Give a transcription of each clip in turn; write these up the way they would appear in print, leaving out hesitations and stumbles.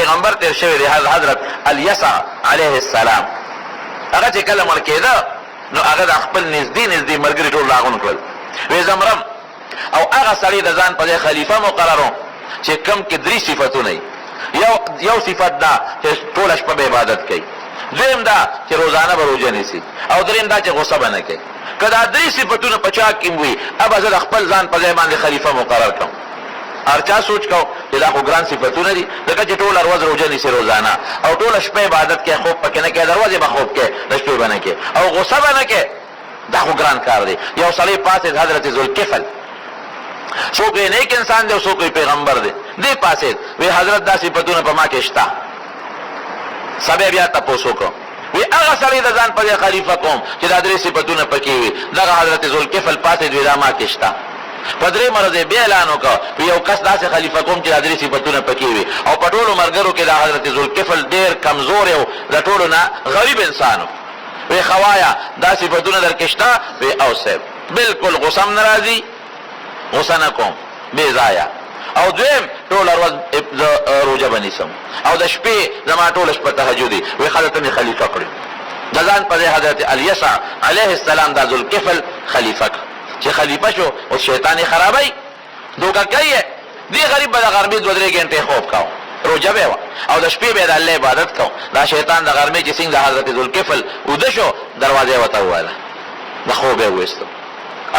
پیغمبر تیر شوی دی حضرت الیسع علیه السلام. هغه چې کله مړ کېده نو هغه د خپل نږدې ملګري ټول راغونډ کړل، وی زمرم او هغه سړی د ځان په ځای خلیفه مقررو چې کم کې 3 صفتونه یو صفت دا چې ټوله شپه به عبادت کوي، دویم دا چې روزانه به روژه نیسي، او دریم دا چې غصه به نه کوي. که دا 3 صفتونه په چا کې وي ابه زه د خپل ځان په ځای باندې خلیفه مقرر کړم. هر چا سوچ کو چې دا خو ګران صفتونه دي، ځکه چې ټوله ورځ روژه نیسي روزانه، او ټوله شپه عبادت کوي، خوب پکې نه کوي، دروازې به خوب کوي، د شپې به نه کوي، او غصه به نه کوي، دا خو ګران کار دی. یو سړی پاسېد حضرت ذوالکفل، څوک یې نیک انسان دی او څوک یې پیغمبر دی، دی پاسېد وی حضرت دا صفتونه په ما کې شته. سبا بیا تپوس وکړو، وی هغه سړی د ځان په ځای خلیفه کوم چې دا 3 صفتونه پکې وي. دغه حضرت ذوالکفل پاسېد وی دا ما کې شته. په 3 مرضې بیا اعلان وکړ، یو کس داسې خلیفه کوم چې دا 3 صفتونه پکې وي. او په ټولو ملګرو کې دا حضرت ذوالکفل ډېر کمزور او د ټولو نه غریب انسان و. وی خوایا دا صفتونه درکې شته؟ وی او صاحب بالکل غصه هم نه راځي، غصه نه کوم بې ځایه، او دویم ټوله ورځ روژه به نیسم، او د شپې زما ټوله شپه تهجدي. وی حضرت مې خلیفه کړي د ځان په ځای حضرت الیسع علیه السلام دا ذوالکفل خلیفه کړ. چې خلیفه شو او شیطان یې خرابوي، دوکه کوي، دې غریب به د غرمې 2-3 غنټې خوب کاو، روژه به وه، او د شپې به د الله عبادت کو. دا شیطان د غرمې چې څنګه د حضرت ذوالکفل اوده شو، دروازه ورته وویله، د خوب یې وویستو،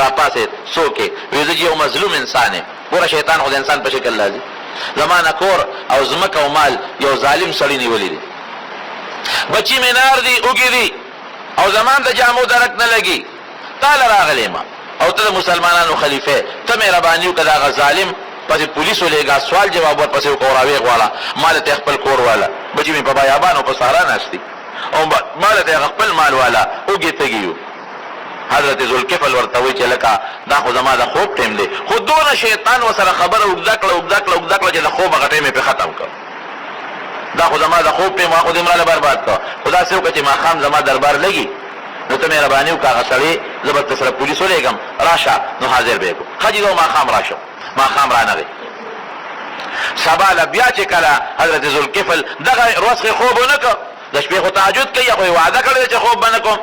را پاسېد، څوک یې؟ وی زه چې یو مظلوم انسان یم. ګوره شیطان خو د انسان په شکل راځي. زما نه کور او ځمکه او مال یو ظالم سړي نیولی دی، بچي مې نار دي اوږې دي، او زمان د جامو درک نه لګي، تاله راغلی ما او ته د مسلمانانو خلیفه، ته مهرباني وکړه د هغه ظالم پسې پولیس ولېږه، سوال جواب ورپسې وکړه، راویې غواړه، مال ته خپل کور والا، بچي مې په بیابانو په صحرا ناست دي، او مال ته خپل مال والا اوږې تږي یو. حضرت ذوالکفل ورته وی چې لکه دا خو زما د خوب ټیم دی، خو دونه شیطان ورسره خبره اوږده کړه چې د خوب هغه ټیم یې پرې ختم کړ. دا خو زما د خوب ټیم خو دې مراله برباد کړه. خو داسې وکړه چې ماښام زما دربار لګي، نو ته مهرباني وکړه هغه سړی زه به درسره پولیس ولېږم، راشه نو حاضر به یې کړو. ښه جي زه ماښام راشم، ماښام رانغی. سبا له بیا چې کله حضرت ذوالکفل دغه ورځ خوب ونه کړ، د شپې خو تهجد کوي، خو یې وعده کړی چې خوب به نه کوم.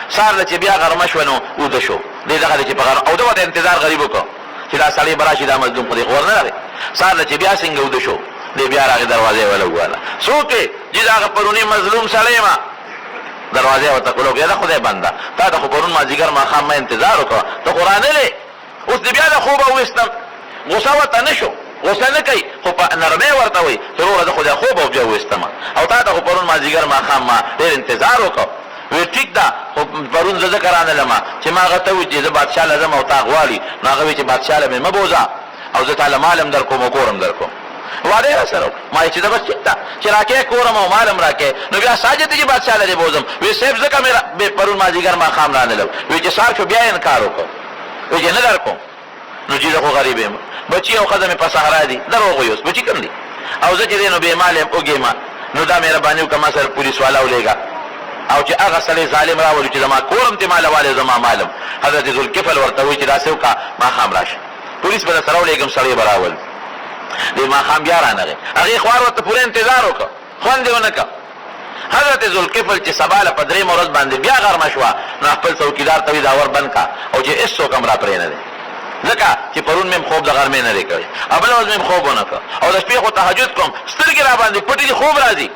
سهار له چې بیا غرمه شوه نو اوده شو، دې دغه دی چې په غرمه، او ده ورته انتظار غریب وکړ چې دا سړی به راشي، دا مظلوم خو دې خو ورنه راغی. سهار له چې بیا څنګه اوده شو، دې بیا راغی، دروازه یې ولګوله. څوک یې؟ چې د هغه پروني مظلوم سړی یم. دروازه یې ورته کړو، یا د خدای بنده تا د خو پرون مازدیګر ماښام ما انتظار وکړه، ته خو رانغلې، اوس دې بیا د خوبه وویستم. غصه ورته نه شو، غصه نه کوي، خو په نرمۍ ورته وایي چې وروره زه خو د خوبه بیا وویستم، او تا د خو پرون مازدیګر ماښام ما ډېر انتظار وکړ. وی ټیک ده، خو پرون زه ځکه رانغلم چې ما هغه ته وویل چې زه بادشاه له ځم او تا غواړي، نو هغه وایي چې بادشاه له مې مه بوځه، او زه تاله مال هم در کوم او کور هم در کوم. وعده یې راسره وکړه، ما ویل چې ده بس ټیک ده چې راکې کور هم او مال هم راکې. نو بیا ساجد دی چې بادشاه له دې بوځم. وی صاحب ځکه مې پرون مازدیګر ماښام رانغلم، وی چې سهار شو بیا یې انکار وکړ، وی چې نه در کوم. نو چې زه خو غریب یم، بچي او ښځه مې په صحرا دي، دروغ وایي، اوس بچي کم دي، او زه چې دی نو بې مال یم، اوږې ما، نو دا مهرباني وکړه ما سره پولیس والا ولېږه، او چې هغه سړی ظالم راولي چې زما کورم ته مال والي زما مالم. حضرت ذوالکفل ورته وایي چې داسې وکړه ماښام راشه، پولیس به درسره ولېږم، سړی به راول. دې ماښام بیا رانغی، هغې خوار ورته پوره انتظار وکړه، خوند یې ونه کړ. حضرت ذوالکفل چې سبا له په 3 ورځ باندې بیا غرمه شوه، نو خپل څوکیدار ته وایي دا ور بند کړه، او چې هېڅوک هم را پرې نه دی، ځکه چې پرون مې خوب د غرمې نه دی کړی، او بله ورځ مې خوب ونه کړ، او د شپې خو تهجد کوم، سترګې را باندې پټې دي، خوب راځي،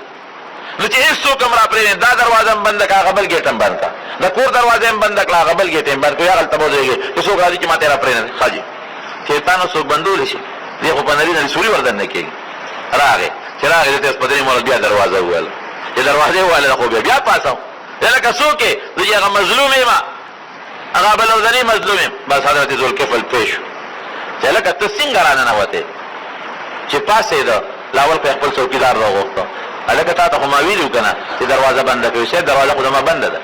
نو چې هېڅوک هم را پرېږدي، دا دروازه هم بنده کړه، هغه بل ګیټ هم بند کړه، د کور دروازه هم بنده کړه، هغه بل ګیټ هم بند کړه، یا هلته به ودرېږي چې څوک راځي چې ما ته یې را پرېږدي. ښه جي شیطان څوک بندولی شي، دې خو په نري سوري ور دننه کېږي. راغی چې راغی دې ته په 3 ورځ بیا دروازه وویله، چې دروازه یې وویله خو بیا پاسه یا لکه څوک یې زه چې هغه مظلوم یم، هغه بل ورځنی مظلوم یم. بس حضرت ذوالکفل پېښ شو چې لکه ته څنګه راننوتې، چې پاسېده، لاول خو خپل څوکیدار راوغوښته، هلکه تا ته خو ما ویلي و که نه چې دروازه بنده کړې، صاحب دروازه خو زما بنده ده،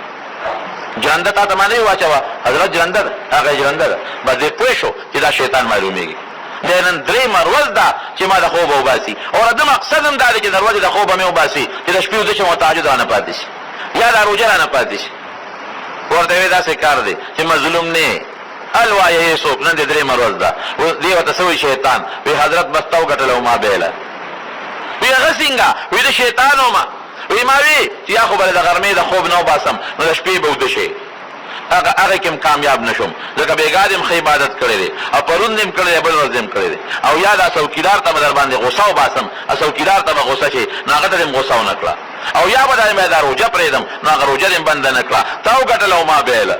جرنده تا ته ما نه وي واچوه، حضرت جرنده ده، هغه یې جرنده ده. بس دې پوه شو چې دا شیطان معلومېږي. دا نن 3 ورځ ده چې ما د خوبه وباسي، او د مقصد هم دا دی چې د ورځې د خوبه مې وباسي چې د شپې ویده شم او تهجد رانه پاتې شي، یا دا روژه رانه پاتې شي. ورته وایي داسې کار دی چې مظلوم نه الوایه څوک، نن دې 3 ورځ ده. دې ورته څه وایي شیطان، وایي حضرت بس تا وګټله او ما بیله، وایي هغه څنګه؟ وی د شیطان ومه. وی ما وی چې یا خو به د غرمې د خوب نه وباسم نو د شپې به وده شي. هغه کې کامیاب نشم ځکه بېګا دې ښه عبادت کړی دی او پرون دې کړی دی بل ورځ دې کړی دی. او یا دا څوکیدار ته به در باندې غوسه وباسم څوکیدار ته به غوسه شي نو هغه ته دې غوسه ونه کړه. او یا به دا روژه پرېږدم نو هغه روژه دې بنده نه کړه. تا وګټله او ما بیله.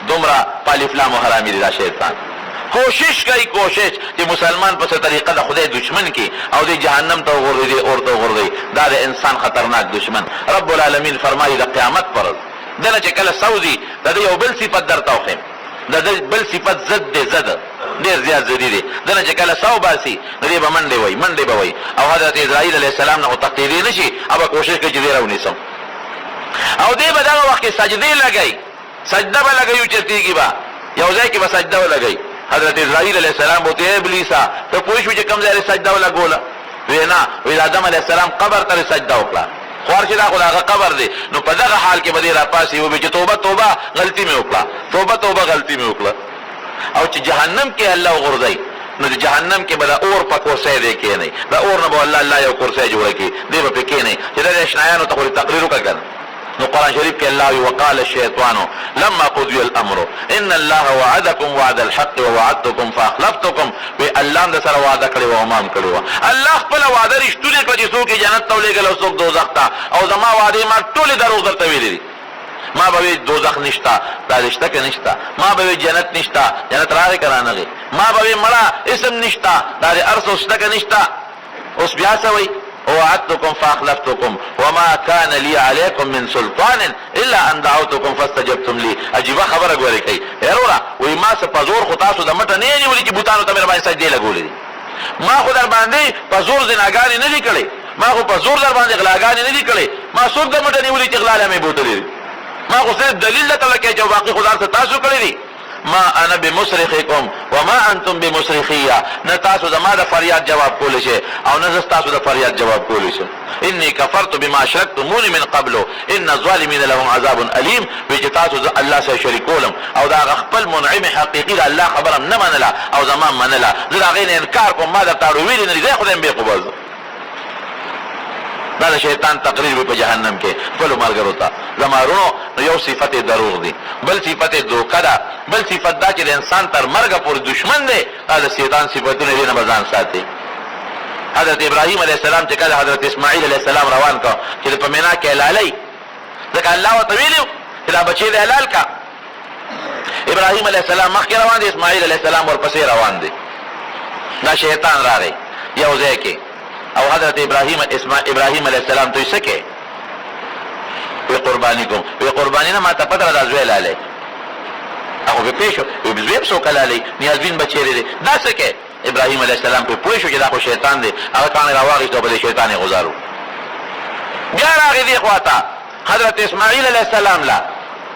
دومره پالفلام و حرامي دی دا شیطان. کوشش کوي کوشش چې مسلمان په څه طریقه د خدای دشمن کی او د جهنم ته وغورځي اور ته وغورځي. دا د انسان خطرناک دشمن. رب العالمین فرمایي د قیامت پر ورځ دنه چې کله سوزي د دې یو بل صفت درته وښیم. د دې بل صفت ضد دی، ضد ډېر زیات ضدي دی. دنه چې کله سو باسي نو دې به منډې وایي منډې به وایي. او حضرت اسرائیل علیه السلام نه خو تقدیري نه شي او به کوشش کوي چې دې راونیسم. او دې به دغه وخت کې سجدې لګوي، سجده به لګوي اوچتېږي به یو ځای کې به سجده ولګوي. حضرت اسرائیل علیه السلام به ورته ابلیسه ته پوه شوې چې کوم ځای سجده ولګوله؟ وی نه، وی آدم علیه السلام قبر ته سجده وکړه. خوار چې دا خو د هغه قبر دی نو په دغه حال کې به دې راپاسي وبې چې توبه توبه غلطي مې وکړه، توبه توبه غلطي مې وکړه. او چې جهنم کې الله وغورځوي نو د جهنم کې به د اور په کرسۍ دی کېنئ. د اور نه به الله یو کرسۍ جوړه کړي دی به پرې کېنئ چې د اشنایانو ته خو تقریر وکړه که نه. نو قرآن شریف کې الله وقال الشیطان لما قضي الامر ان الله وعدكم وعد الحق ووعدتكم فاخلفتكم. وی الله د سره وعده کړی و او ما هم کړی و. الله خپل وعده رښتونې کړه چې څوک جنت ته ولېږل او څوک دوزخ ته. او زما وعدې ما ټولې دروغ درته ویلې دي. ما به وی دوزخ نشته، دا رشته کې نشته. ما به وی جنت نشته، جنت راغی که رانغی. ما به وی مړه اسم نشته، دا د ارث شته که نشته. اوس بیا څه وایي؟ ووعدتكم فاخلفتكم وما كان لي عليكم من سلطان الا ان دعوتكم فاستجبتم لي. عجیبه خبره ګورئ کوي وروره. وایي ما څه په زور خو تاسو د مټه نه یې نیولي چې بوتانو ته مې در باندې سجدې لګولې دي. ما خو در باندې په زور زناګانې نه دي کړې، ما خو په زور در باندې غلاګانې نه دي کړې. ما څوک د مټه نیولي چې غلا مې بوتلې دي. ما خو صرف دلیل درته لکې چې باقي خو ځان څه تاسو کړی دي. ما انا بمصرخکم وما انتم بمصرخیه. نه تاسو زما د فریاد جواب کولی شئ او نه زه تاسو د فریاد جواب کولی شم. انی کفرت بما اشرکتمونی من قبل ان الظالمین لهم عذاب علیم. وی چې تاسو زه الله سره شریکولم او دا خپل منعم حقیقي د الله خبره نه منله او زما منله، زه د هغې نه انکار کوم. ما درته اړو ویلې نه دي، زه خدای م بېخوبه. دا د شیطان تقریر وي په جهنم کې خپلو ملګرو ته. زمارونو یو صفت دروغ دی، بل صفت دوکه ده، بل صفت دا چې د انسان تر مرګه پورې دشمن دی. دا د شیطان صفتونه دي، نه به ځان ساتي. حضرت ابراهیم علیه السلام چې کله حضرت اسماعیل علیه السلام روان کړ چې په مینا کې حلالۍ، ځکه الله ورته ویلي چې دا بچی دې حلال کا. ابراهیم علیه السلام مخکې روان دی، اسماعیل علیه السلام ورپسې روان دی. دا شیطان راغی یو ځای کې او حضرت ابراهیم علیه السلام ته یې څه کې؟ وی قربانی کوم. وی قربانی نه ما ته پته ده دا زوی لالی. هغه پې پوه شو وی زوی هم څوک لالی، نیازبین به چېرې دی؟ دا څه کې؟ ابراهیم علیه السلام پې پوه شو چې دا خو شیطان دی. هغه کاڼی راواخېست او په دې شیطان یې غذارو. بیا راغی دې خوا ته حضرت اسماعیل علیه السلام لا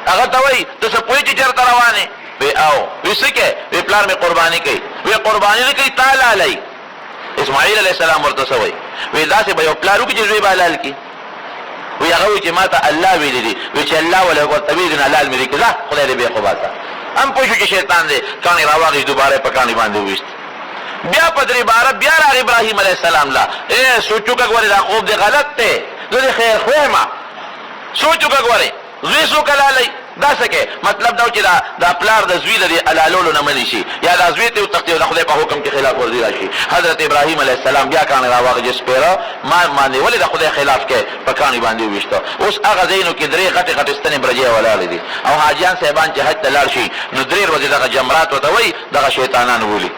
هغه ته وایي ته څه پوهېږې چې چېرته روانې؟ وی او. وی څه کې؟ وی پلار مې قرباني کوي. وی قرباني نه کوي، تا لالی. اسماعیل علیه السلام ورته څه وایي؟ وی داسې به یو پلار وکړي چې زوی به حلال کړي. وی هغه وایي چې ما ته الله ویلي دي. وی چې الله ورته ویلي نو حلال مې دي که ځه خدای دې بېخوباسه. هم پوه شو چې شیطان دی، کاڼي راواخېست دوباره یې په کاڼي باندې وویست. بیا په درې باره بیا راغی ابراهیم علیه السلام لا. سوچ وکړه ګورې دا خوب دی غلط دی، زه دې خیر خو یم. سوچ وکړه ګورې زوی څوک حلالوي؟ دا څه کې مطلب دا چې دا پلار د زوی د دې حلالولو نه منې شي یا دا زوی ته وتښتي او د خدای په حکم کې خلاف ورزي راشي. حضرت ابراهیم علیه السلام بیا کاڼی راواخېست سپېره ما باندې ولې د خدای خلاف کې په کاڼي باندې وویشته. اوس هغه ځایونو کې درې غټې غټې ستنې برجې ولاړې دي او حاجیان صاحبان چې حج ته لاړ شي نو درې ورځې دغه جمرات ورته وایي دغه شیطانان ولي.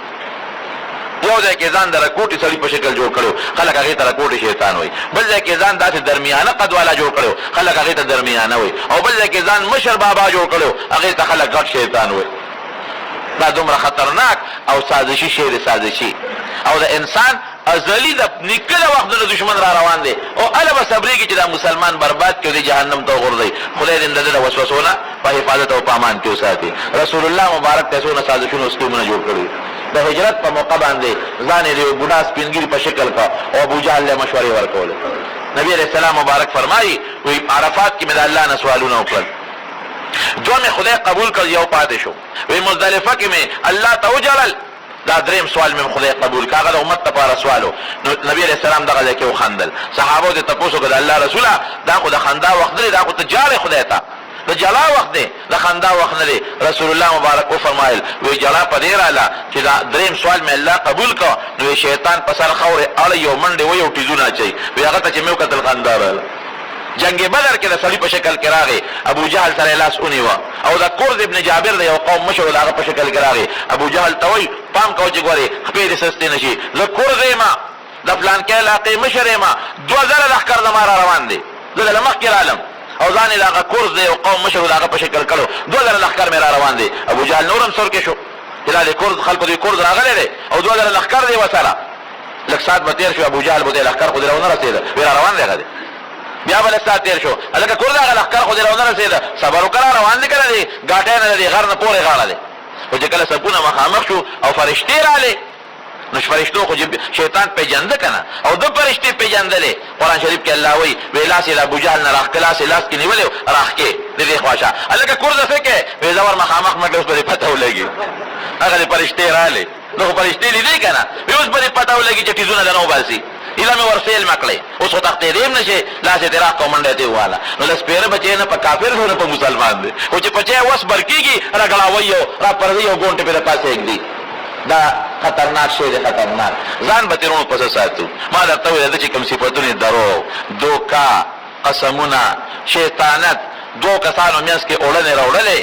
یو ځای کې ځان د رکوټي سړي په شکل جوړ کړو، خلک هغې ته رکوټي شیطان وایي. بل ځای کې ځان داسې درمیانه قد والا جوړ کړو، خلک هغې ته درمیانه وایي. او بل ځای کې ځان مشر بابا جوړ کړو، هغې ته خلک غټ شیطان وایي. دا دومره خطرناک او سازشي شی دی، سازشي. او د انسان ازلی د نکله وختونه دشمن را روان دی او اله به صبرېږي چې دا مسلمان برباد کړي د جهنم ته وغورځوي. خدای دې د ده د وسوسو نه په حفاظت او په امان کې وساتي. رسول الله مبارک ته څونه سازشونه او سکیمونه جوړ کړي. د هجرت په موقع باندې ځان یې د یو بوډا سپینګیري په شکل کا او ابوجهل له مشورې ورکولې. نبی علیه السلام مبارک فرمایي وی عرفات کې مې د الله نه سوالونه وکړل، دوه مې خدای قبول کړ، یو پاتې شو. وی مزدلفه کې مې الله ته وجړل، د دا دریم سوال مې خدای قبول کړ. هغه د امت لپاره سوالو. نو نبی علیہ السلام دغه ځای کې وخندل. صحابو ته تپوس وکړه الله رسوله دا خو د خندا وخت دی، دا خو ته جاړې خدای ته، د جلا وخت دی، د خندا وخت نه دی. رسول الله مبارک وفرمایل وی جلا په دې رااله چې دا دریم سوال مې الله قبول کړ. نو شیطان په سر خورې اړه یو منډې وی او ټیزونه اچوي. وی هغه ته چې مې وکتل خندا رااله. جنگ بدر کې د سړي په شکل کې راغی، ابو جهل سره لاس ونیوه او د قرظ ابن جابر د یو قوم مشر هغه په شکل کې راغی. ابو جهل ته وی پام کوه چې ګورې خپې دې سستې نشي، زه قرظ یم، د فلان کې علاقې مشر یم، 2000 لښکر زما را روان دی، زه د مخکې رالم او ځان یې هغه قرظ دی او قوم مشر هغه په شکل کړو، 2000 لښکر مې را روان دی. ابو جهل نورم سر کې شو چې دا د قرظ خلکو د قرظ راغلی دی او 2000 لښکر دی وسره. لږ ساعت به تېر شو، ابو جهل به دې لښکر خو دې راونه رسېده، وی را روان دی هغه دی. بیا بل سات تیر شو، الکه کور دا لښکر خو دې راونه رسېده، صبر وکړه روان دي کنه دی ګاټی نه دی غر نه پورې غاړه دی. خو چې کله سپونه مخامخ شو او فرشتې رالې نو فرشتو خو شیطان پیژنده کنه او د فرشتې پیژندلې. قرآن شریف کې الله وایي وی لاس یې د ابو جهل نه راښکه، لاس یې لاس کې نیولې راښکې د دې خواشه، الکه کور ځه څه کې وی زه ور مخامخ مټې اوس به دې پته ولګي هغه د فرشتې رالې. نو خو فرشتې لیدې کنه وی اوس به دې پته ولګي چې ټیزونه دنه وباسي. ایله مې ورسېل مکړې اوس خو تختېدې هم نشي، لاس یې دې راښکه او منډه یې دې وواله. نو له سپېره بچی نه په کافر نه په مسلمان دی، خو چې بچی وس بر کېږي راګړاوی او راپرځوي او ګونټې پرې پاسې ږدي. دا خطرناک شی دی، خطرناک. ځان به تېرونو پسې ساتو. ما درته ویل چې کوم صفتونه دروغ، دوکه، قسمونه، شیطانت، دو کسانو منځ کې اوړنې راوړلې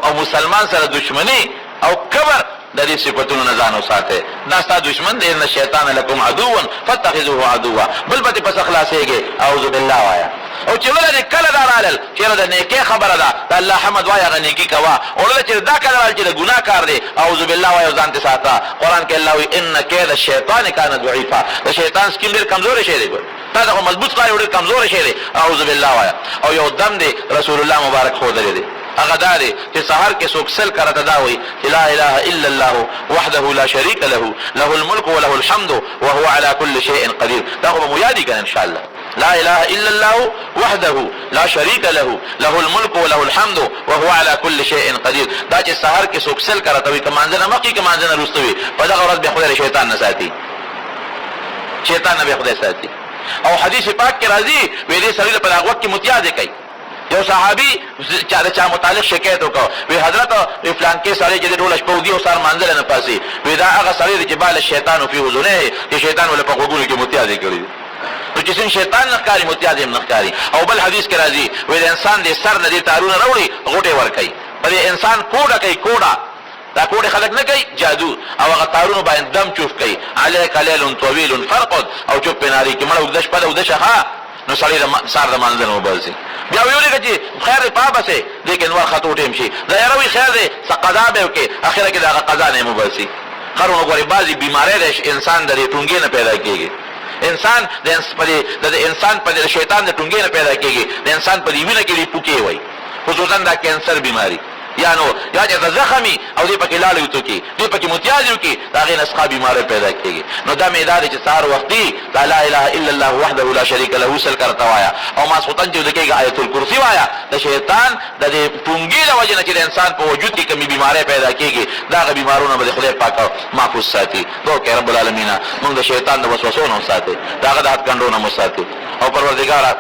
او مسلمان سره دشمني او کبر، د دې صفتونو نه ځان وساتئ. دا ستا دشمن دی، ان الشیطان لکم عدو فاتخذوه عدوا. بل به دې پس خلاصېږي اعوذ بالله وایه. او چې وله دې کله دا رالل چېرې د نیکۍ خبره ده د الله حمد وایه هغه نیکي کوه، وړله چې دا کله رال چې د ګناه کار دی اعوذ بالله وایه ځان ته ساته. قرآن کې الله وایي ان کید الشیطان کان ضعیفا. د شیطان سکیم ډېر کمزوری شی دی، تا ته خو مضبوط ښکاري ډېر کمزوری شی دی. اعوذ بالله وایه. او یو دم دی رسول الله مبارک ښودلی دی، هغه دا دی چې سحر کې څوک سل کرته دا وایي چې لا اله الا الله وحده لا شریک له له الملک وله الحمد وهو على كل شيء قدير. دا خو به مو یادي کنه ان شاء الله. لا اله الا الله وحده لا شریک له له الملک وله الحمد وهو على كل شيء قدير. دا چې سحر کې څوک سل کرته وي کمانځنه مخکې کمانځنه وروسته وي په دغه ورځ به خدای شیطان نه ساتي، شیطان نه به خدای ساتي. او حدیث پاک کې راځي وی دې سړي په هغه وخت کې متیازه کوي. یو صحابي چا متعلق شکایت وکړ، وی حضرت فلان کې سړی چې ټول شپه ودی او سار مانځل نه پاسي، وی دا هغه سړی چې بال شیطان فی اذنه چې شیطان ول په غوګونو کې متیازه کړی. نو چې څنګه شیطان نه ښکاري متیازه هم نه ښکاري. او بل حدیث کې راځي وی د انسان د سر نه دې تارونه راوړي غوټه ور کوي، په انسان کوډه کوي، کوډه دا کوډه خلک نه کوي جادو، او هغه تارونه باندې دم چوف کوي. علیک لیل طویل فرقد او چوپ ناری کې مړ ودش په ودش ها. نو سړی د سار د مانځنه وباسي. بیا ویل چې خیر پابه سي لیکن ور خطو ټیم شي دا یروي خیر دی سقدا به کې اخره کې دا قضا نه مباسي. خرونه غوري بازي بیماری د انسان د ټونګې نه پیدا کیږي. انسان د انسان په شیطان د ټونګې نه پیدا کیږي. د انسان په وینه کې پوکي وای، خصوصا دا کینسر بیماری یا نو یا چې زخمی او دې پکې لاړې وته کی دې پکې متیازو کی دا غي نسخه بیماری پیدا کیږي. نو دا میدان چې سار وختي لا اله الا الله وحده لا شریک له وسل کرتا وایا او ما سوتن چې دغه آیت الکرسی وایا. د شیطان د دې ټونګې د وجه نه چې انسان په وجود کې کمی بیماری پیدا کیږي دا غي بیمارونه به خدای پاک محفوظ ساتي. دوی رب العالمین موږ د شیطان د وسوسو نه ساتي، دا غد حد کندونه مو ساتي. او پروردگار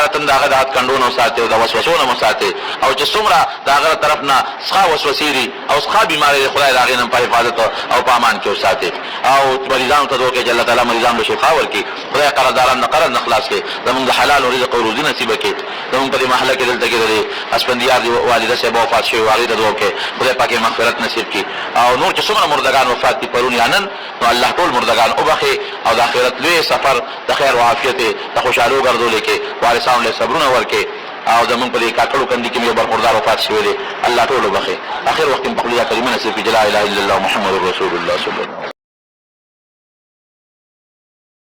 تم داغه د حد کندونه ساتي او د وسوسو نه ساتي. او چې څومره داغه طرف نه څخه وسوسې دي او څخه بیماری خدای داغه نه په حفاظت او په امان کې ساتي. او مریضانو ته دوی جل تعالی مریضانو له شفا ورکړي، خدای قرضداران نه قرض نه خلاص کړي، زمونږ حلال او رزق او روزي نصیب کړي. زمونږ په محله کې دلته کې د اسپندیار دی والده سه وفات شوی واغې ته دوی خدای پاک مغفرت نصیب کړي. او نور چې څومره مردگان وفات دي پرون یانن نو الله ټول مردگان وبخي او د آخرت لوی سفر د خیر او عافیت د خوشالو ګرځولې کې وارثانو له صبرونه ورکې. او زمون په دې کاکړو کندي کې یو برخوردار وفات شوی دی، الله ټول وبخي. اخر وخت په خپل کلمه نصیب کړي. لا اله الا الله محمد رسول الله صلی الله علیه وسلم.